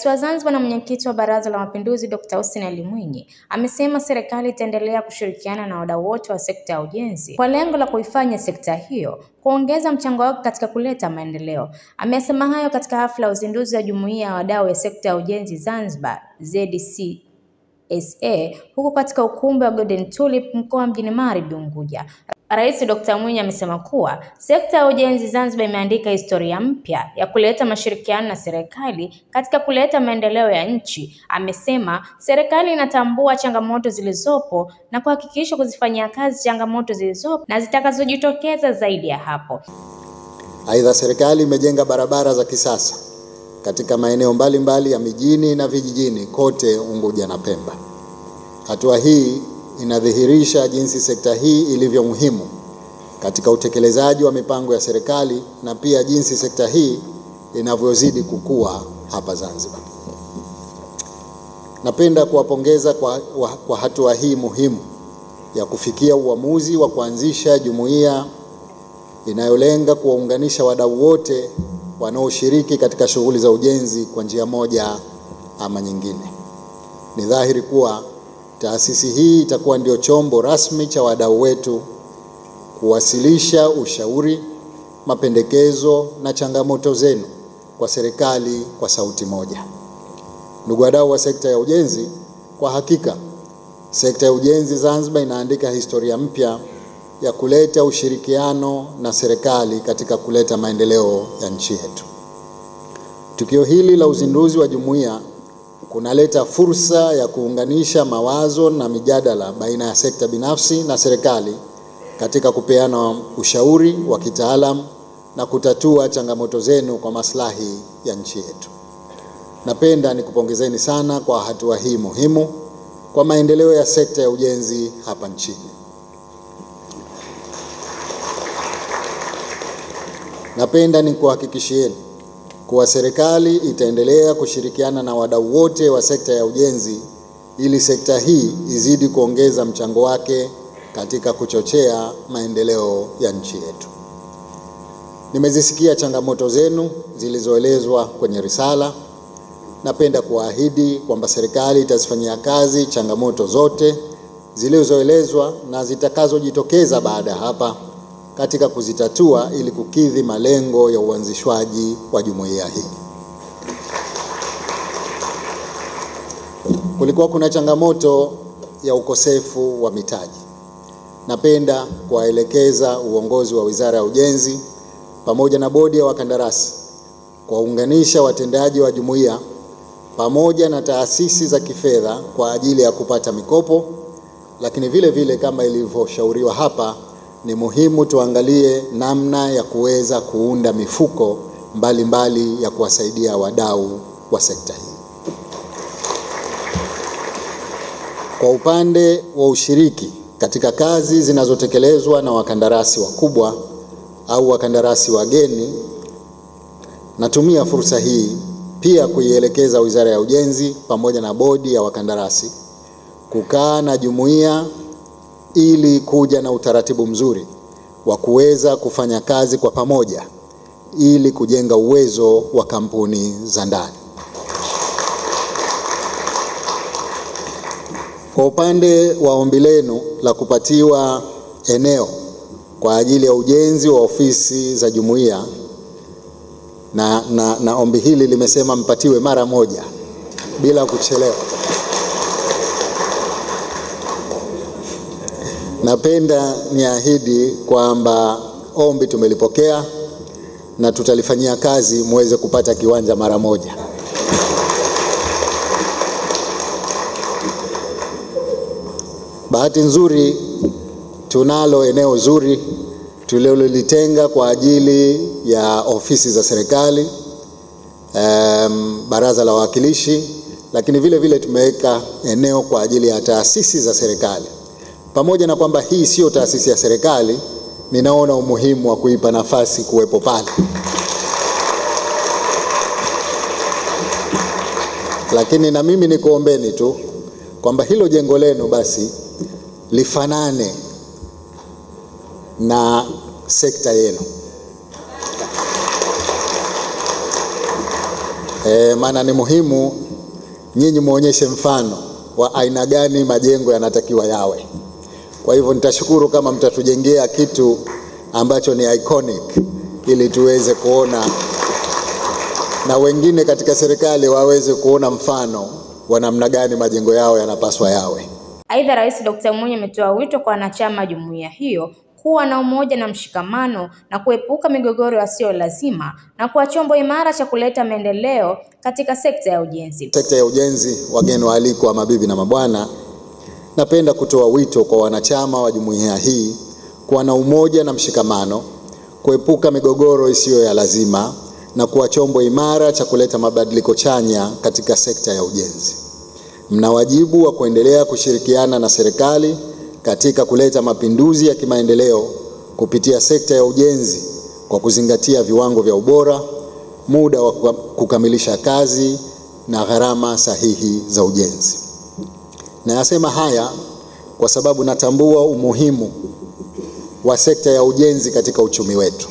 Rais wa Zanzibar na mwenyekiti wa Baraza la Mapinduzi Dr. Hussein Ali Mwinyi amesema serikali itaendelea kushirikiana na wadau wote wa sekta ya ujenzi kwa lengo la kuifanya sekta hiyo kuongeza mchango wake katika kuleta maendeleo. Amesema hayo katika hafla ya uzinduzi wa Jumuiya ya Wadau wa Sekta ya Ujenzi Zanzibar ZCSA huko katika ukumbi wa Golden Tulip mkoa Mjini Magharibi Unguja. Rais Dr. Mwinyi amesema kuwa sekta ya ujenzi Zanzibar imeandika historia mpya ya kuleta mashirikiano na serikali katika kuleta maendeleo ya nchi. Amesema serikali inatambua changamoto zilizopo na kuhakikisha kuzifanyia kazi changamoto zilizopo na zitakazojitokeza zaidi ya hapo. Aidha, serikali imejenga barabara za kisasa katika maeneo mbalimbali ya mijini na vijijini kote Unguja na Pemba. Hatua hii inadhihirisha jinsi sekta hii ilivyo muhimu katika utekelezaji wa mipango ya serikali na pia jinsi sekta hii inavyozidi kukua hapa Zanzibar. Napenda kuwapongeza kwa hatua hii muhimu ya kufikia uamuzi wa kuanzisha jumuiya inayolenga kuwaunganisha wadau wote wanaoshiriki katika shughuli za ujenzi kwa njia moja ama nyingine. Ni dhahiri kuwa taasisi hii itakuwa ndio chombo rasmi cha wadau wetu kuwasilisha ushauri, mapendekezo na changamoto zenu kwa serikali kwa sauti moja. Ndugu wadau wa sekta ya ujenzi, kwa hakika sekta ya ujenzi Zanzibar inaandika historia mpya ya kuleta ushirikiano na serikali katika kuleta maendeleo ya nchi yetu. Tukio hili la uzinduzi wa jumuiya kunaleta fursa ya kuunganisha mawazo na mijadala baina ya sekta binafsi na serikali katika kupeana ushauri wa kitaalamu na kutatua changamoto zenu kwa maslahi ya nchi yetu. Napenda nikupongezeni sana kwa hatua hii muhimu kwa maendeleo ya sekta ya ujenzi hapa nchini. Napenda nikuhakikishieni kuwa serikali itaendelea kushirikiana na wadau wote wa sekta ya ujenzi ili sekta hii izidi kuongeza mchango wake katika kuchochea maendeleo ya nchi yetu. Nimezisikia changamoto zenu zilizoelezwa kwenye risala. Napenda kuahidi kwamba serikali itazifanyia kazi changamoto zote zilizoelezwa na zitakazojitokeza baada hapa katika kuzitatua ili kukidhi malengo ya uanzishwaji wa jumuiya hii. Kulikuwa kuna changamoto ya ukosefu wa mitaji. Napenda kuwaelekeza uongozi wa Wizara ya Ujenzi pamoja na bodi ya wakandarasi kuwaunganisha watendaji wa jumuiya pamoja na taasisi za kifedha kwa ajili ya kupata mikopo, lakini vile vile kama ilivyoshauriwa hapa, ni muhimu tuangalie namna ya kuweza kuunda mifuko mbalimbali ya kuwasaidia wadau wa sekta hii. Kwa upande wa ushiriki katika kazi zinazotekelezwa na wakandarasi wakubwa au wakandarasi wageni, natumia fursa hii pia kuielekeza Wizara ya Ujenzi pamoja na bodi ya wakandarasi kukaa na jumuiya ili kuja na utaratibu mzuri wa kuweza kufanya kazi kwa pamoja ili kujenga uwezo wa kampuni za ndani. Kwa upande wa ombi lenu la kupatiwa eneo kwa ajili ya ujenzi wa ofisi za jumuiya, na ombi hili limesema mpatiwe mara moja bila kuchelewa. Napenda niahidi kwamba ombi tumelipokea na tutalifanyia kazi muweze kupata kiwanja mara moja. Bahati nzuri tunalo eneo zuri tulilolitenga kwa ajili ya ofisi za serikali, Baraza la Wawakilishi, lakini vile vile tumeweka eneo kwa ajili ya taasisi za serikali. Pamoja na kwamba hii sio taasisi ya serikali, ninaona umuhimu wa kuipa nafasi kuwepo pale. Lakini na mimi nikuombeni tu kwamba hilo jengo lenu basi lifanane na sekta yenu. Maana ni muhimu nyinyi muonyeshe mfano wa aina gani majengo yanatakiwa yawe. Kwa hivyo nitashukuru kama mtatujengea kitu ambacho ni iconic ili tuweze kuona na wengine katika serikali waweze kuona mfano wa namna gani majengo yao yanapaswa yawe. Aidha, Rais Dr. Mwinyi ametoa wito kwa wanachama jumuiya hiyo kuwa na umoja na mshikamano na kuepuka migogoro isiyo lazima na kuwa chombo imara cha kuleta maendeleo katika sekta ya ujenzi. Sekta ya ujenzi, wageni waalikwa, mabibi na mabwana, napenda kutoa wito kwa wanachama wa jumuiya hii kuwa na umoja na mshikamano, kuepuka migogoro isiyo ya lazima na kuwa chombo imara cha kuleta mabadiliko chanya katika sekta ya ujenzi. Mna wajibu wa kuendelea kushirikiana na serikali katika kuleta mapinduzi ya kimaendeleo kupitia sekta ya ujenzi kwa kuzingatia viwango vya ubora, muda wa kukamilisha kazi na gharama sahihi za ujenzi. Nayasema haya kwa sababu natambua umuhimu wa sekta ya ujenzi katika uchumi wetu.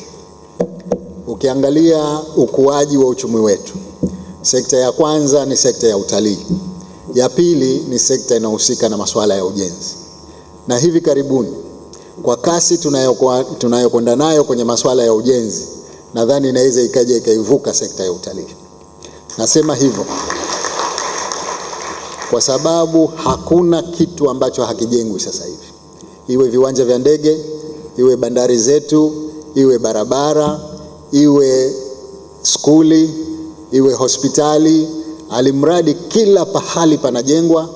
Ukiangalia ukuaji wa uchumi wetu, sekta ya kwanza ni sekta ya utalii. Ya pili ni sekta inayohusika na masuala ya ujenzi. Na hivi karibuni, kwa kasi tunayokwenda nayo kwenye masuala ya ujenzi, nadhani inaweza ikaja ikaivuka sekta ya utalii. Nasema hivyo kwa sababu hakuna kitu ambacho hakijengwi sasa hivi. Iwe viwanja vya ndege, iwe bandari zetu, iwe barabara, iwe skuli, iwe hospitali, alimradi kila pahali panajengwa.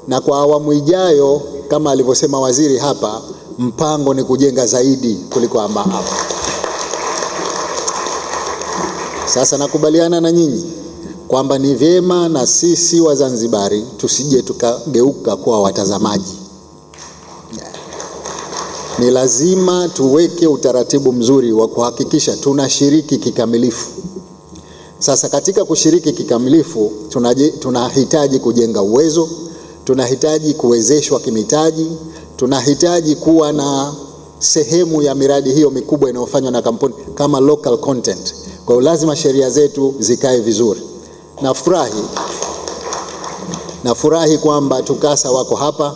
Na kwa awamu ijayo, kama alivyosema waziri hapa, mpango ni kujenga zaidi kuliko hapa. Sasa nakubaliana na nyinyi kwamba ni vyema na sisi Wazanzibari tusije tukageuka kuwa watazamaji. Ni lazima tuweke utaratibu mzuri wa kuhakikisha tunashiriki kikamilifu. Sasa katika kushiriki kikamilifu tunahitaji kujenga uwezo, tunahitaji kuwezeshwa kimitaji, tunahitaji kuwa na sehemu ya miradi hiyo mikubwa inayofanywa na kampuni kama local content. Kwa hiyo lazima sheria zetu zikae vizuri. Nafurahi kwamba TUCASA wako hapa,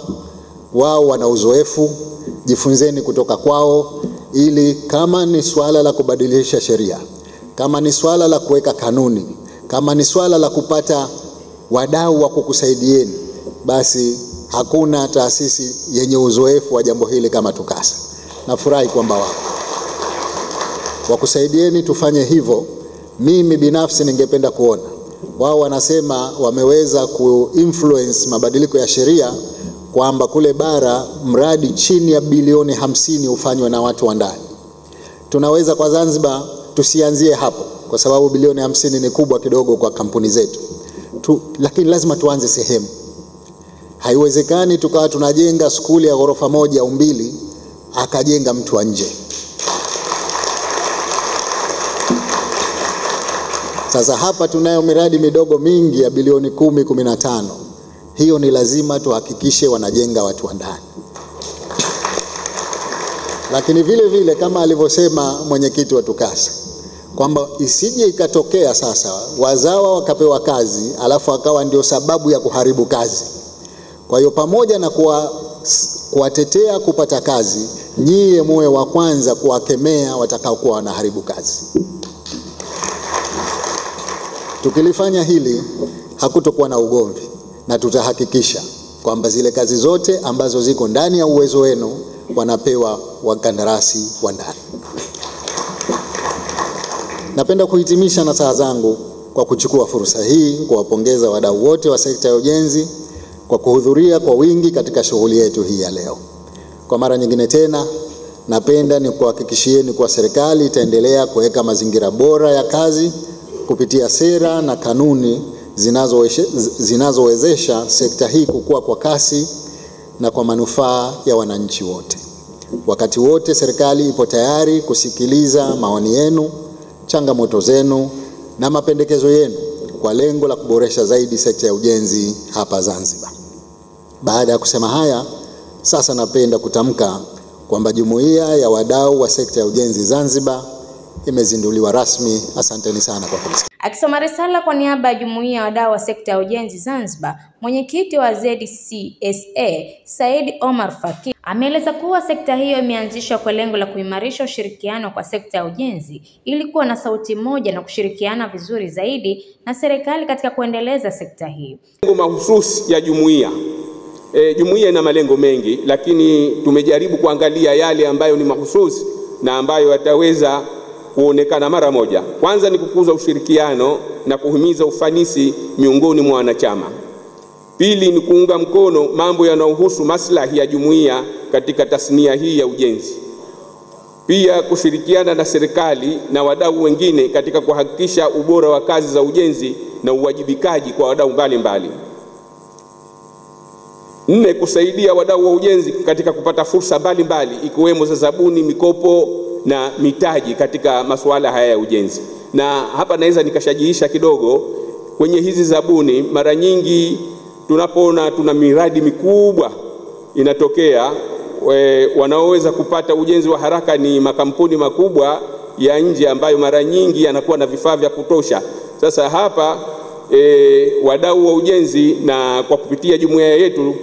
wao wana uzoefu, jifunzeni kutoka kwao, ili kama ni swala la kubadilisha sheria, kama ni swala la kuweka kanuni, kama ni swala la kupata wadau wa kukusaidieni, basi hakuna taasisi yenye uzoefu wa jambo hili kama TUCASA. Nafurahi kwamba wao wakusaidieni tufanye hivyo. Mimi binafsi ningependa kuona wao wanasema wameweza kuinfluence mabadiliko ya sheria kwamba kule bara mradi chini ya bilioni 50 ufanywe na watu wa ndani. Tunaweza kwa Zanzibar tusianzie hapo kwa sababu bilioni 50 ni kubwa kidogo kwa kampuni zetu. Lakini lazima tuanze sehemu. Haiwezekani tukawa tunajenga skuli ya ghorofa moja au mbili akajenga mtu wa nje. Sasa hapa tunayo miradi midogo mingi ya bilioni 10, 15. Hiyo ni lazima tuhakikishe wanajenga watu wa ndani. Lakini vile vile kama alivyosema mwenyekiti wa TUCASA kwamba isije ikatokea sasa wazawa wakapewa kazi alafu akawa ndio sababu ya kuharibu kazi. Kwa hiyo pamoja na kuwatetea kupata kazi, nyie muwe wa kwanza kuwakemea watakao kuwa wanaharibu kazi. Tukilifanya hili hakutokuwa na ugomvi, na tutahakikisha kwamba zile kazi zote ambazo ziko ndani ya uwezo wenu wanapewa wakandarasi wa ndani. Napenda kuhitimisha nasaha zangu kwa kuchukua fursa hii kuwapongeza wadau wote wa sekta ya ujenzi kwa kuhudhuria kwa wingi katika shughuli yetu hii ya leo. Kwa mara nyingine tena, napenda ni kuhakikishieni kwa serikali itaendelea kuweka mazingira bora ya kazi kupitia sera na kanuni zinazowezesha sekta hii kukua kwa kasi na kwa manufaa ya wananchi wote. Wakati wote serikali ipo tayari kusikiliza maoni yenu, changamoto zenu na mapendekezo yenu kwa lengo la kuboresha zaidi sekta ya ujenzi hapa Zanzibar. Baada ya kusema haya, sasa napenda kutamka kwamba jumuiya ya wadau wa sekta ya ujenzi Zanzibar imezinduliwa rasmi. Asanteni sana kwa kusikiliza. Akisoma risala kwa niaba ya jumuiya ya wadau wa sekta ya ujenzi Zanzibar, mwenyekiti wa ZCSA Said Omar Fakir ameeleza kuwa sekta hiyo imeanzishwa kwa lengo la kuimarisha ushirikiano kwa sekta ya ujenzi ili kuwa na sauti moja na kushirikiana vizuri zaidi na serikali katika kuendeleza sekta hii. Lengo mahususi ya jumuiya. Jumuiya ina malengo mengi, lakini tumejaribu kuangalia yale ambayo ni mahususi na ambayo yataweza kuonekana mara moja. Kwanza ni kukuza ushirikiano na kuhimiza ufanisi miongoni mwa wanachama. Pili ni kuunga mkono mambo yanayohusu maslahi ya jumuiya katika tasnia hii ya ujenzi. Pia kushirikiana na serikali na wadau wengine katika kuhakikisha ubora wa kazi za ujenzi na uwajibikaji kwa wadau mbalimbali. 4, kusaidia wadau wa ujenzi katika kupata fursa mbalimbali ikiwemo za zabuni, mikopo na mitaji katika masuala haya ya ujenzi. Na hapa naweza nikashajihisha kidogo kwenye hizi zabuni. Mara nyingi tunapoona tuna miradi mikubwa inatokea, wanaoweza kupata ujenzi wa haraka ni makampuni makubwa ya nje ambayo mara nyingi yanakuwa na vifaa vya kutosha. Sasa hapa wadau wa ujenzi na kwa kupitia jumuiya yetu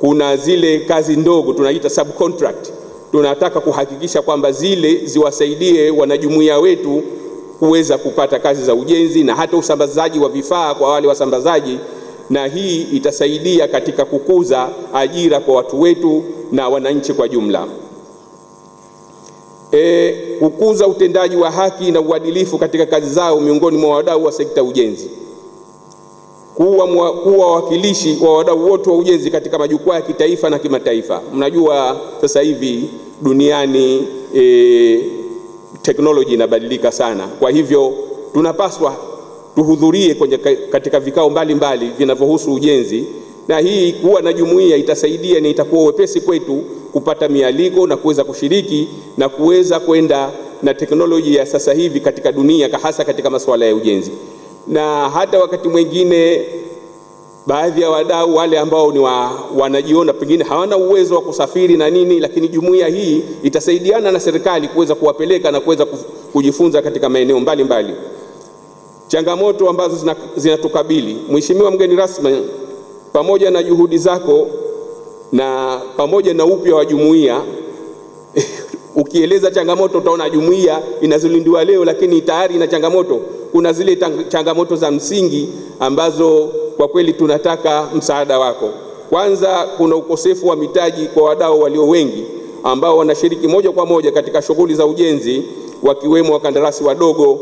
kuna zile kazi ndogo tunaita subcontract. Tunataka kuhakikisha kwamba zile ziwasaidie wanajumuiya wetu kuweza kupata kazi za ujenzi na hata usambazaji wa vifaa kwa wale wasambazaji, na hii itasaidia katika kukuza ajira kwa watu wetu na wananchi kwa jumla. Kukuza utendaji wa haki na uadilifu katika kazi zao miongoni mwa wadau wa sekta ujenzi. Kuwa wakilishi wa wadau wote wa ujenzi katika majukwaa ya kitaifa na kimataifa. Mnajua sasa hivi duniani teknolojia inabadilika sana. Kwa hivyo tunapaswa tuhudhurie katika vikao mbalimbali vinavyohusu ujenzi, na hii kuwa na jumuiya itasaidia na itakuwa wepesi kwetu kupata mialiko na kuweza kushiriki na kuweza kwenda na teknolojia ya sasa hivi katika dunia, hasa katika masuala ya ujenzi. Na hata wakati mwingine baadhi ya wadau wale ambao ni wanajiona pengine hawana uwezo wa kusafiri na nini, lakini jumuiya hii itasaidiana na serikali kuweza kuwapeleka na kuweza kujifunza katika maeneo mbalimbali. Changamoto ambazo zinatukabili. Mheshimiwa mgeni rasmi, pamoja na juhudi zako na pamoja na upya wa jumuiya ukieleza changamoto utaona jumuiya inazolindiwa leo lakini tayari ina changamoto. Kuna zile changamoto za msingi ambazo kwa kweli tunataka msaada wako. Kwanza kuna ukosefu wa mitaji kwa wadau walio wengi ambao wanashiriki moja kwa moja katika shughuli za ujenzi, wakiwemo wakandarasi wadogo,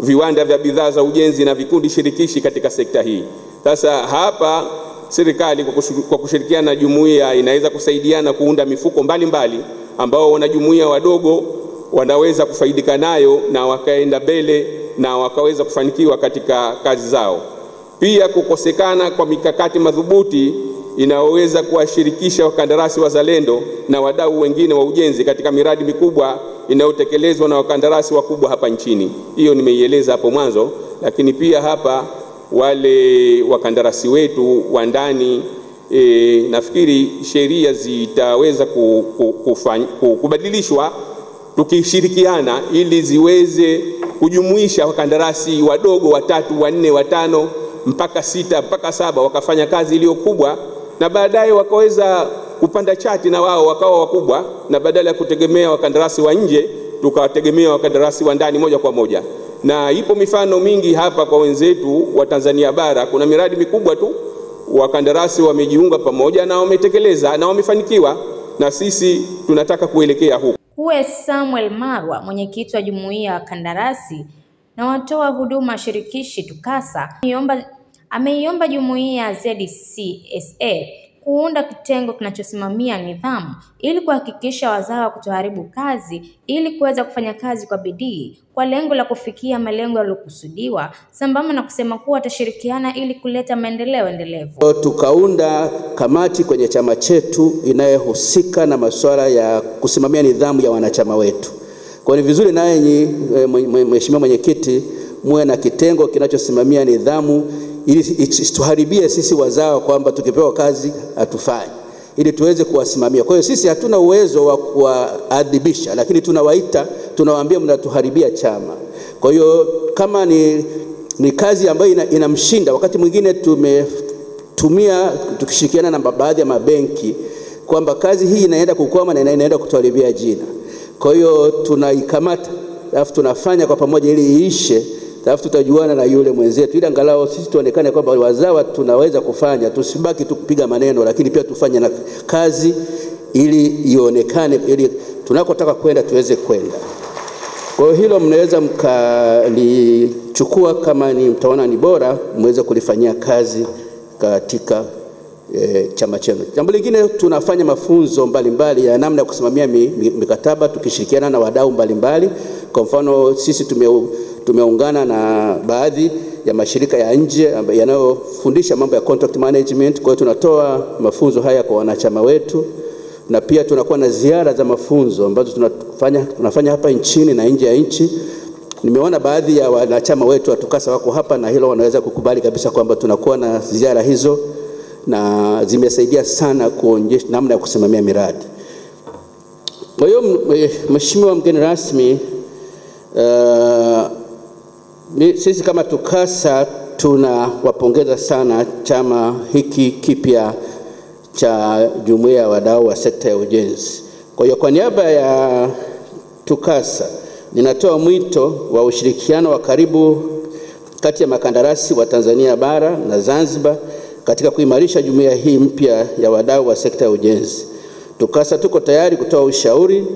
viwanda vya bidhaa za ujenzi na vikundi shirikishi katika sekta hii. Sasa hapa serikali kwa kushirikiana na jumuiya inaweza kusaidiana kuunda mifuko mbalimbali ambao wanajumuiya wadogo wanaweza kufaidika nayo na wakaenda mbele na wakaweza kufanikiwa katika kazi zao. Pia kukosekana kwa mikakati madhubuti inaweza kuwashirikisha wakandarasi wazalendo na wadau wengine wa ujenzi katika miradi mikubwa inayotekelezwa na wakandarasi wakubwa hapa nchini. Hiyo nimeieleza hapo mwanzo, lakini pia hapa wale wakandarasi wetu wa ndani, nafikiri sheria zitaweza kubadilishwa tukishirikiana ili ziweze kujumuisha wakandarasi wadogo 3, 4, 5 mpaka 6 mpaka 7 wakafanya kazi iliyo kubwa, na baadaye wakaweza kupanda chati na wao wakawa wakubwa, na badala ya kutegemea wakandarasi wa nje tukawategemea wakandarasi wa ndani moja kwa moja. Na ipo mifano mingi hapa kwa wenzetu wa Tanzania bara. Kuna miradi mikubwa tu wakandarasi wamejiunga pamoja na wametekeleza na wamefanikiwa, na sisi tunataka kuelekea huko. Kuwe Samuel Marwa, mwenyekiti wa jumuiya ya kandarasi na watoa huduma shirikishi TUCASA, ameiomba jumuiya ya ZCSA kuunda kitengo kinachosimamia nidhamu ili kuhakikisha wazawa kutoharibu kazi ili kuweza kufanya kazi kwa bidii kwa lengo la kufikia malengo yaliyokusudiwa, sambamba na kusema kuwa watashirikiana ili kuleta maendeleo endelevu. Tukaunda kamati kwenye chama chetu inayohusika na masuala ya kusimamia nidhamu ya wanachama wetu. Kwa ni vizuri naye mheshimiwa mwenyekiti muwe na kitengo kinachosimamia nidhamu ili isituharibie sisi wazawa kwamba tukipewa kazi hatufanye, ili tuweze kuwasimamia. Kwa hiyo sisi hatuna uwezo wa kuadhibisha, lakini tunawaita, tunawaambia mnatuharibia chama. Kwa hiyo kama ni ni kazi ambayo inamshinda. Wakati mwingine tumetumia tukishirikiana na baadhi ya mabenki kwamba kazi hii inaenda kukwama na inaenda kutuharibia jina. Kwa hiyo tunaikamata, alafu tunafanya kwa pamoja ili iishe, alafu tutajuana na yule mwenzetu ili angalau sisi tuonekane kwamba wazawa tunaweza kufanya, tusibaki tu kupiga maneno, lakini pia tufanye na kazi ili ionekane, ili tunakotaka kwenda tuweze kwenda. Kwa hilo mnaweza mkalichukua kama ni mtaona ni bora mweze kulifanyia kazi katika chama chenu. Jambo lingine, tunafanya mafunzo mbalimbali ya namna ya kusimamia mikataba tukishirikiana na wadau mbalimbali. Kwa mfano sisi tumeungana na baadhi ya mashirika ya nje yanayofundisha mambo ya contract management. Kwa hiyo tunatoa mafunzo haya kwa wanachama wetu, na pia tunakuwa na ziara za mafunzo ambazo tunafanya hapa nchini na nje ya nchi. Nimeona baadhi ya wanachama wetu wa TUCASA wako hapa, na hilo wanaweza kukubali kabisa kwamba tunakuwa na ziara hizo, na zimesaidia sana kuonyesha namna ya kusimamia miradi. Kwa hiyo Mheshimiwa mgeni rasmi, sisi kama TUCASA tunawapongeza sana chama hiki kipya cha Jumuiya ya Wadau wa Sekta ya Ujenzi. Kwa hiyo kwa niaba ya TUCASA ninatoa mwito wa ushirikiano wa karibu kati ya makandarasi wa Tanzania bara na Zanzibar katika kuimarisha jumuiya hii mpya ya wadau wa sekta ya ujenzi. TUCASA tuko tayari kutoa ushauri,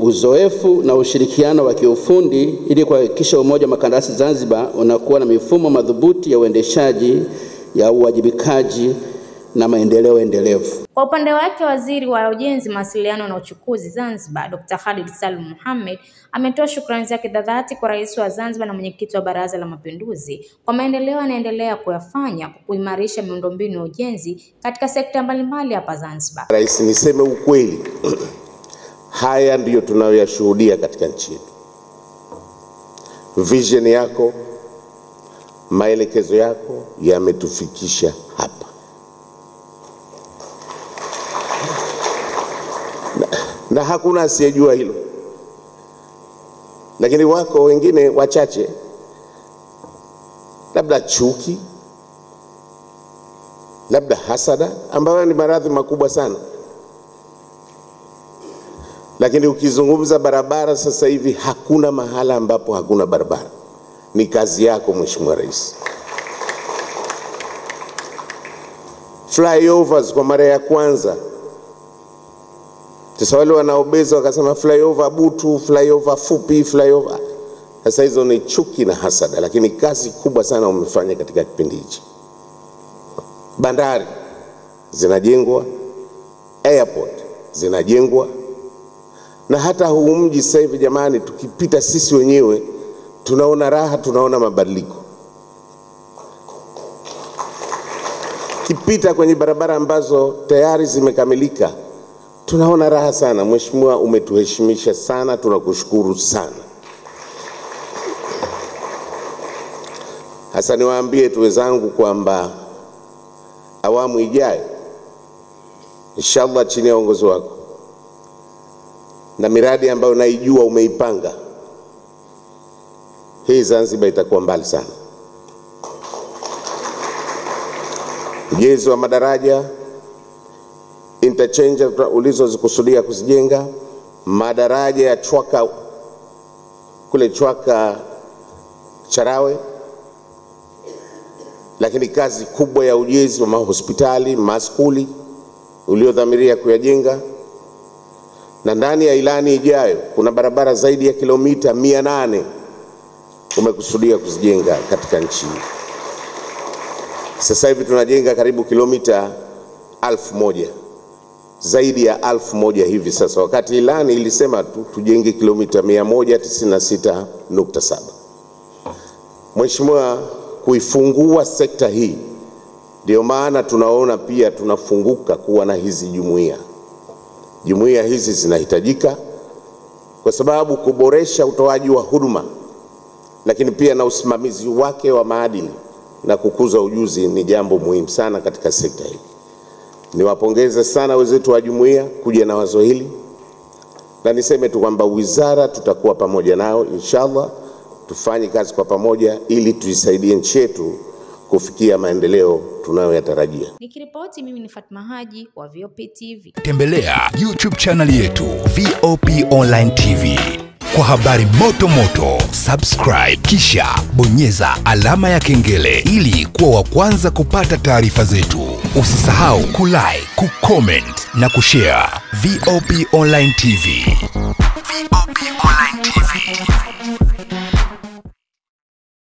uzoefu na ushirikiano wa kiufundi ili kuhakikisha umoja wa makandarasi Zanzibar unakuwa na mifumo madhubuti ya uendeshaji, ya uwajibikaji na maendeleo endelevu. Kwa upande wake, Waziri wa Ujenzi, Mawasiliano na Uchukuzi Zanzibar, Dr. Khalid Salum Mohamed, ametoa shukrani zake za dhati kwa Rais wa Zanzibar na Mwenyekiti wa Baraza la Mapinduzi kwa maendeleo anaendelea kuyafanya kwa kuimarisha miundombinu ya ujenzi katika sekta mbalimbali hapa Zanzibar. Rais, niseme ukweli, haya ndiyo tunayoyashuhudia katika nchi yetu. Vision yako, maelekezo yako yametufikisha hapa. Na hakuna asiyejua hilo. Lakini wako wengine wachache, labda chuki, labda hasada, ambayo ni maradhi makubwa sana. Lakini ukizungumza barabara sasa hivi, hakuna mahala ambapo hakuna barabara. Ni kazi yako Mheshimiwa Rais. Flyovers kwa mara ya kwanza, sasa wale wanaobeza wakasema flyover butu, flyover fupi, flyover. Sasa hizo ni chuki na hasada, lakini kazi kubwa sana umefanya katika kipindi hichi. Bandari zinajengwa, airport zinajengwa, na hata huu mji sasa hivi jamani, tukipita sisi wenyewe tunaona raha, tunaona mabadiliko. Kipita kwenye barabara ambazo tayari zimekamilika, tunaona raha sana. Mheshimiwa, umetuheshimisha sana, tunakushukuru sana. Hasa niwaambie tu wenzangu kwamba awamu ijayo inshallah chini ya uongozi wako na miradi ambayo naijua umeipanga, hii Zanzibar itakuwa mbali sana. Ujenzi wa madaraja, interchange ulizozikusudia kuzijenga, madaraja ya Chwaka kule Chwaka Charawe, lakini kazi kubwa ya ujenzi wa mahospitali, maskuli uliodhamiria kuyajenga. Na ndani ya ilani ijayo kuna barabara zaidi ya kilomita 800 umekusudia kuzijenga katika nchi. Sasa hivi tunajenga karibu kilomita 1000, zaidi ya 1000 hivi sasa, wakati ilani ilisema tujenge kilomita 196.7. Mheshimiwa, kuifungua sekta hii ndio maana tunaona pia tunafunguka kuwa na hizi jumuiya. Jumuiya hizi zinahitajika kwa sababu kuboresha utoaji wa huduma, lakini pia na usimamizi wake wa maadili na kukuza ujuzi ni jambo muhimu sana katika sekta hii. Niwapongeze sana wenzetu wa jumuiya kuja na wazo hili, na niseme tu kwamba wizara tutakuwa pamoja nao inshallah tufanye kazi kwa pamoja ili tuisaidie nchi yetu kufikia maendeleo tunayoyatarajia. Nikiripoti mimi ni Fatma Haji wa VOP TV. Tembelea YouTube channel yetu VOP Online TV kwa habari moto moto. Subscribe kisha bonyeza alama ya kengele ili kuwa wa kwanza kupata taarifa zetu. Usisahau kulike, kucomment na kushare. VOP Online TV. VOP Online TV.